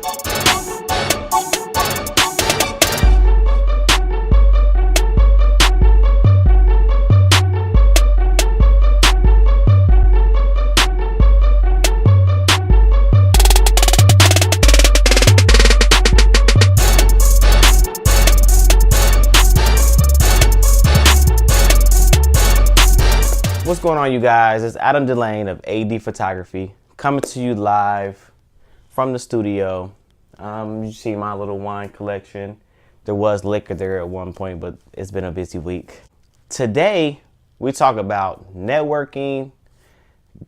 What's going on, you guys? It's Adam Delane of AD Photography coming to you live from the studio. You see my little wine collection. There was liquor there at one point, but it's been a busy week. Today, we talk about networking,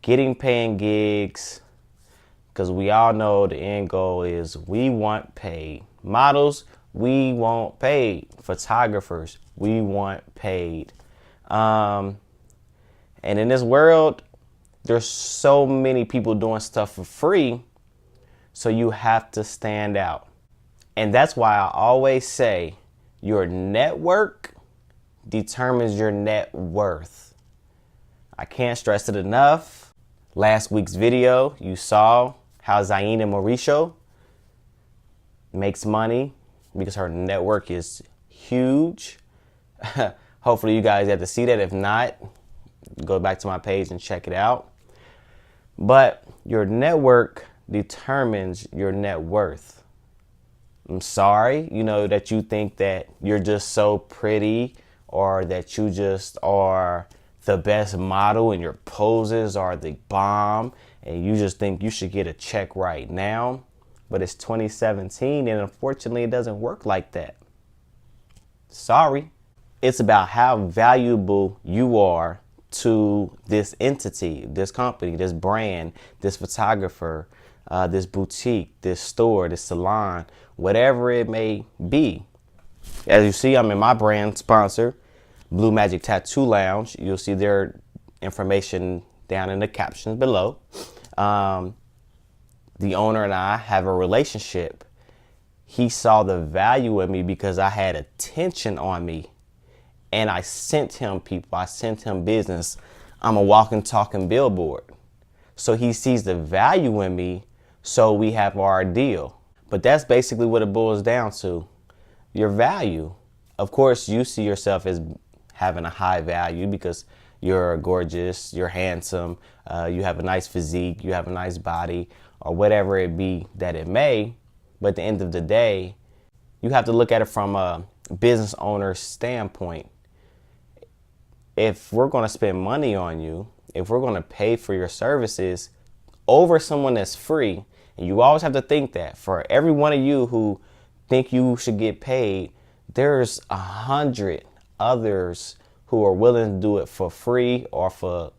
getting paying gigs, because we all know the end goal is we want paid. Models, we want paid. Photographers, we want paid. And in this world, there's so many people doing stuff for free, so you have to stand out. And that's why I always say your network determines your net worth. I can't stress it enough. Last week's video, you saw how Zayn and Mauricio makes money because her network is huge. Hopefully you guys have to see that. If not, go back to my page and check it out. But your network determines your net worth. I'm sorry, that you think that you're just so pretty or that you just are the best model and your poses are the bomb and you just think you should get a check right now. But it's 2017 and unfortunately it doesn't work like that. Sorry. It's about how valuable you are to this entity, this company, this brand, this photographer, this boutique, this store, this salon, whatever it may be. As you see, I'm in my brand sponsor, Blue Magic Tattoo Lounge. You'll see their information down in the captions below. The owner and I have a relationship. He saw the value in me because I had attention on me. And I sent him people, I sent him business. I'm a walking, talking billboard. So he sees the value in me, so we have our deal. But that's basically what it boils down to, your value. Of course, you see yourself as having a high value because you're gorgeous, you're handsome, you have a nice physique, you have a nice body, or whatever it be that it may. But at the end of the day, you have to look at it from a business owner's standpoint. If we're going to spend money on you, if we're going to pay for your services over someone that's free, and you always have to think that for every one of you who think you should get paid, there's 100 others who are willing to do it for free or for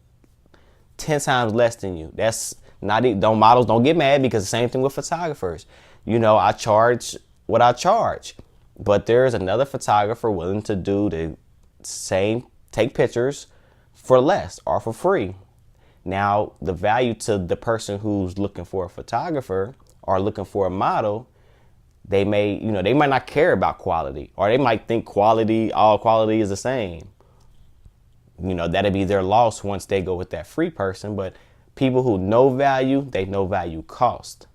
10 times less than you. That's not it. Models don't get mad because the same thing with photographers. I charge what I charge, but there's another photographer willing to do the same, take pictures for less or for free. Now, the value to the person who's looking for a photographer or looking for a model, they might not care about quality, or they might think all quality is the same. That'd be their loss once they go with that free person. But people who know value, they know value cost.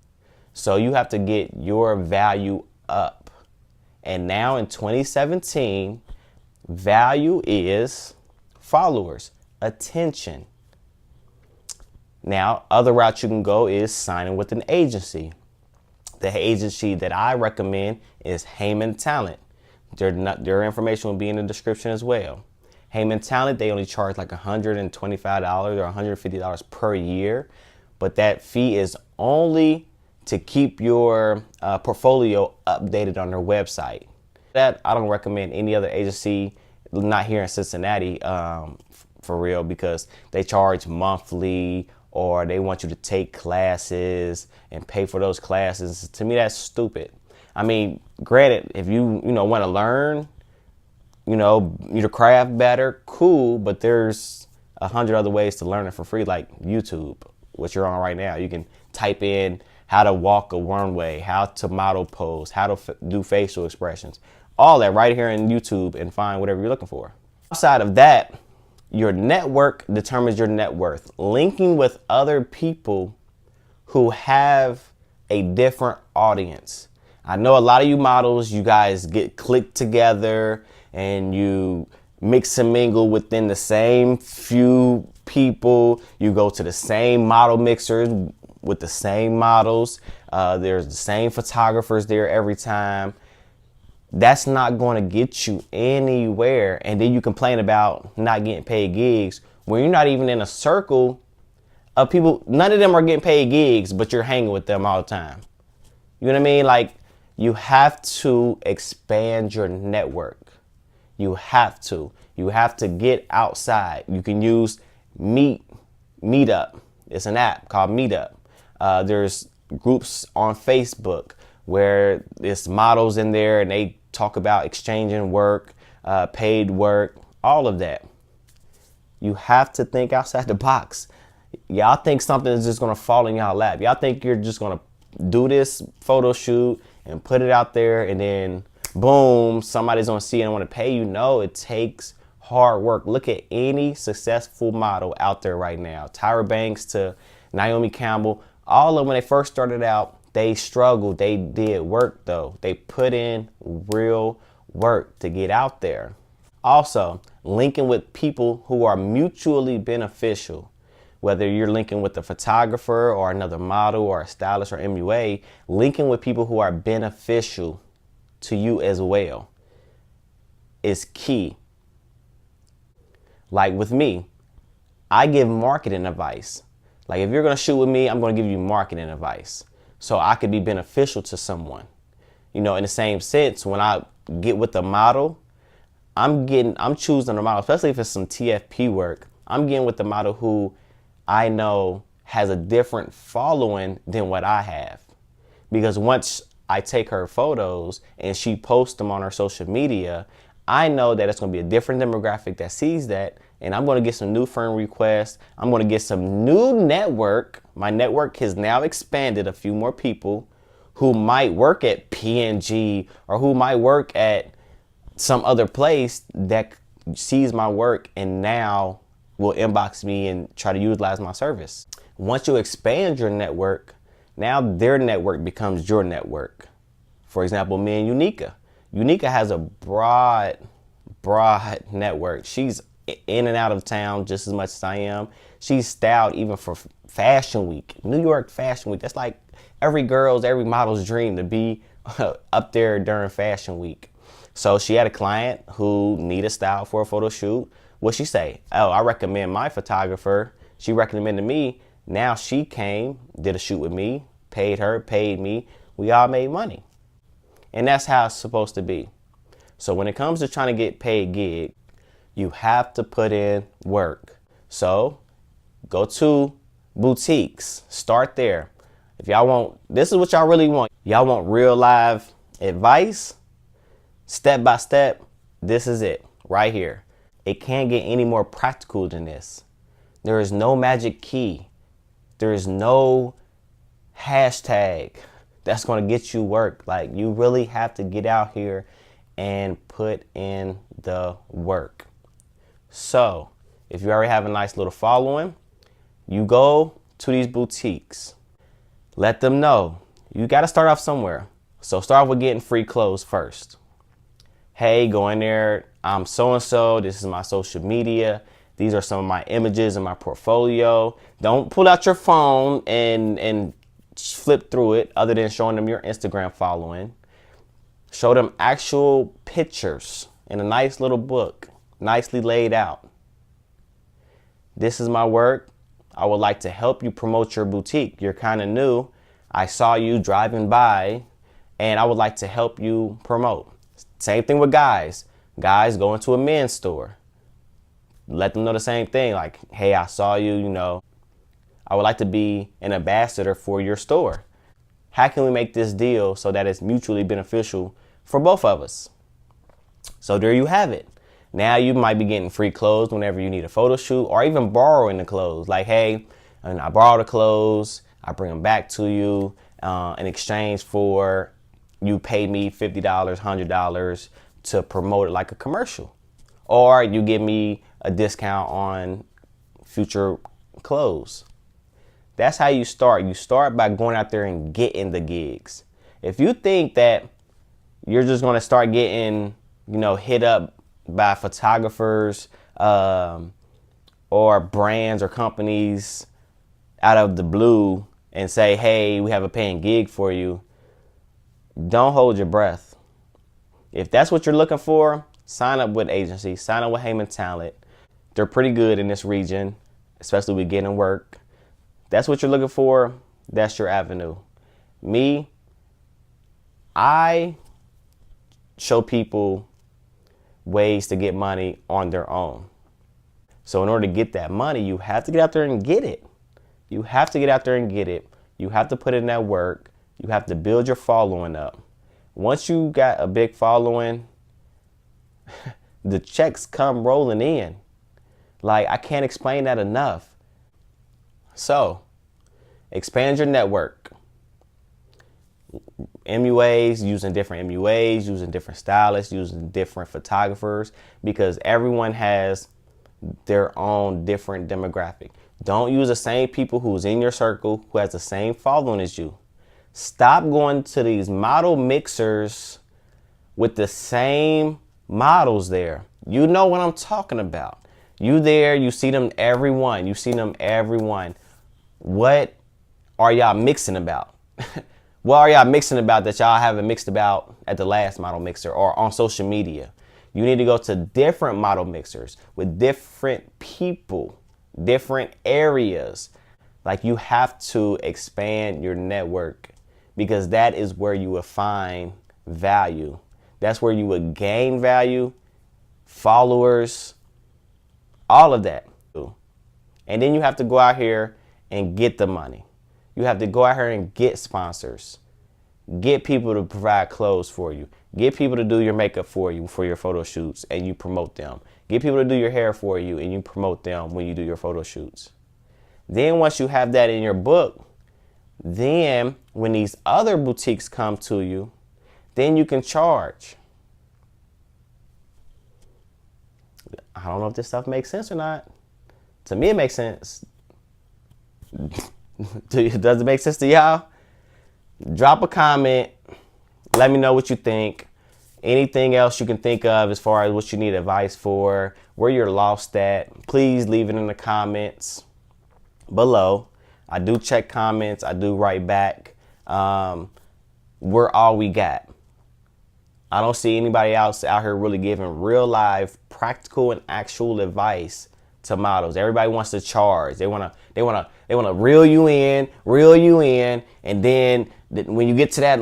So you have to get your value up. And now in 2017, value is followers, attention. Now, other route you can go is signing with an agency. The agency that I recommend is Heyman Talent. Their information will be in the description as well. Heyman Talent, they only charge like $125 or $150 per year, but that fee is only to keep your portfolio updated on their website. That I don't recommend any other agency, not here in Cincinnati, for real, because they charge monthly or they want you to take classes and pay for those classes. To me, that's stupid. I mean, granted, if you want to learn, your craft better, cool, but there's 100 other ways to learn it for free, like YouTube, which you're on right now. You can type in how to walk a runway, how to model pose, how to do facial expressions, all that right here in YouTube, and find whatever you're looking for. Outside of that, your network determines your net worth. Linking with other people who have a different audience. I know a lot of you models, you guys get clicked together and you mix and mingle within the same few people. You go to the same model mixers with the same models. There's the same photographers there every time. That's not going to get you anywhere. And then you complain about not getting paid gigs when you're not even in a circle of people. None of them are getting paid gigs, but you're hanging with them all the time. You know what I mean? Like, you have to expand your network. You have to get outside. You can use Meetup. It's an app called Meetup. There's groups on Facebook where there's models in there and they talk about exchanging work, paid work, all of that. You have to think outside the box. Y'all think something is just gonna fall in y'all lap. Y'all think you're just gonna do this photo shoot and put it out there and then boom, somebody's gonna see it and want to pay you. No, it takes hard work. Look at any successful model out there right now. Tyra Banks to Naomi Campbell, all of them, when they first started out, they struggled. They did work though. They put in real work to get out there. Also, linking with people who are mutually beneficial. Whether you're linking with a photographer or another model or a stylist or MUA, linking with people who are beneficial to you as well is key. Like with me, I give marketing advice. Like if you're gonna shoot with me, I'm gonna give you marketing advice so I could be beneficial to someone. You know, in the same sense, when I get with a model, I'm choosing a model, especially if it's some TFP work. I'm getting with the model who I know has a different following than what I have. Because once I take her photos and she posts them on her social media, I know that it's going to be a different demographic that sees that, and I'm going to get some new friend requests. I'm going to get some new network. My network has now expanded, a few more people who might work at P&G or who might work at some other place that sees my work and now will inbox me and try to utilize my service. Once you expand your network, now their network becomes your network. For example, me and Unica. Unica has a broad network. She's in and out of town just as much as I am. She's styled even for Fashion Week, New York Fashion Week. That's like every model's dream to be up there during Fashion Week. So she had a client who needed style for a photo shoot. What'd she say? Oh, I recommend my photographer. She recommended me. Now she came, did a shoot with me, paid her, paid me. We all made money. And that's how it's supposed to be. So when it comes to trying to get paid gig, you have to put in work. So go to boutiques, start there. If y'all want, this is what y'all really want. Y'all want real live advice, step by step, this is it right here. It can't get any more practical than this. There is no magic key. There is no hashtag that's going to get you work. Like, you really have to get out here and put in the work. So if you already have a nice little following, you go to these boutiques. Let them know you got to start off somewhere. So start with getting free clothes first. Hey, go in there. I'm so-and-so. This is my social media. These are some of my images in my portfolio. Don't pull out your phone and flip through it other than showing them your Instagram following. Show them actual pictures in a nice little book, nicely laid out. This is my work. I would like to help you promote your boutique. You're kind of new. I saw you driving by and I would like to help you promote. Same thing with guys. Guys go into a men's store. Let them know the same thing. Like, hey, I saw you, you know, I would like to be an ambassador for your store. How can we make this deal so that it's mutually beneficial for both of us? So there you have it. Now you might be getting free clothes whenever you need a photo shoot, or even borrowing the clothes. Like, hey, and I borrow the clothes, I bring them back to you in exchange for you pay me $50, $100 to promote it like a commercial. Or you give me a discount on future clothes. That's how you start. You start by going out there and getting the gigs. If you think that you're just going to start getting, hit up by photographers or brands or companies out of the blue and say, hey, we have a paying gig for you, don't hold your breath. If that's what you're looking for, sign up with agencies, sign up with Heyman Talent. They're pretty good in this region, especially with getting work. That's what you're looking for, that's your avenue. Me, I show people ways to get money on their own. So in order to get that money, you have to get out there and get it. You have to get out there and get it. You have to put in that work. You have to build your following up. Once you got a big following, the checks come rolling in. Like, I can't explain that enough. So, expand your network. MUAs, using different MUAs, using different stylists, using different photographers, because everyone has their own different demographic. Don't use the same people who's in your circle who has the same following as you. Stop going to these model mixers with the same models there. You know what I'm talking about. You there, you see them everyone. You see them everyone. What are y'all mixing about? What are y'all mixing about that y'all haven't mixed about at the last model mixer or on social media? You need to go to different model mixers with different people, different areas. Like, you have to expand your network, because that is where you will find value. That's where you would gain value, followers, all of that. And then you have to go out here and get the money. You have to go out here and get sponsors. Get people to provide clothes for you. Get people to do your makeup for you for your photo shoots and you promote them. Get people to do your hair for you and you promote them when you do your photo shoots. Then once you have that in your book, then when these other boutiques come to you, then you can charge. I don't know if this stuff makes sense or not. To me, it makes sense. Does it make sense to y'all? Drop a comment. Let me know what you think. Anything else you can think of as far as what you need advice for, where you're lost at, please leave it in the comments below. I do check comments. I do write back. We're all we got. I don't see anybody else out here really giving real life, practical and actual advice to models. Everybody wants to charge. They wanna reel you in, and then when you get to that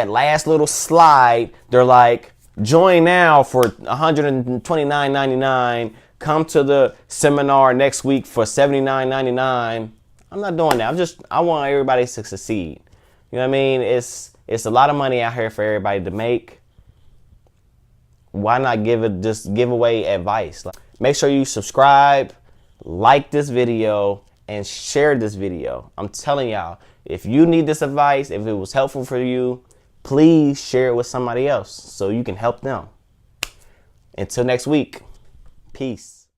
last little slide, they're like, join now for $129.99. Come to the seminar next week for $79.99. I'm not doing that. I want everybody to succeed. You know what I mean? It's a lot of money out here for everybody to make. Why not give away advice? Make sure you subscribe, like this video, and share this video. I'm telling y'all, if you need this advice, if it was helpful for you, please share it with somebody else so you can help them. Until next week, peace.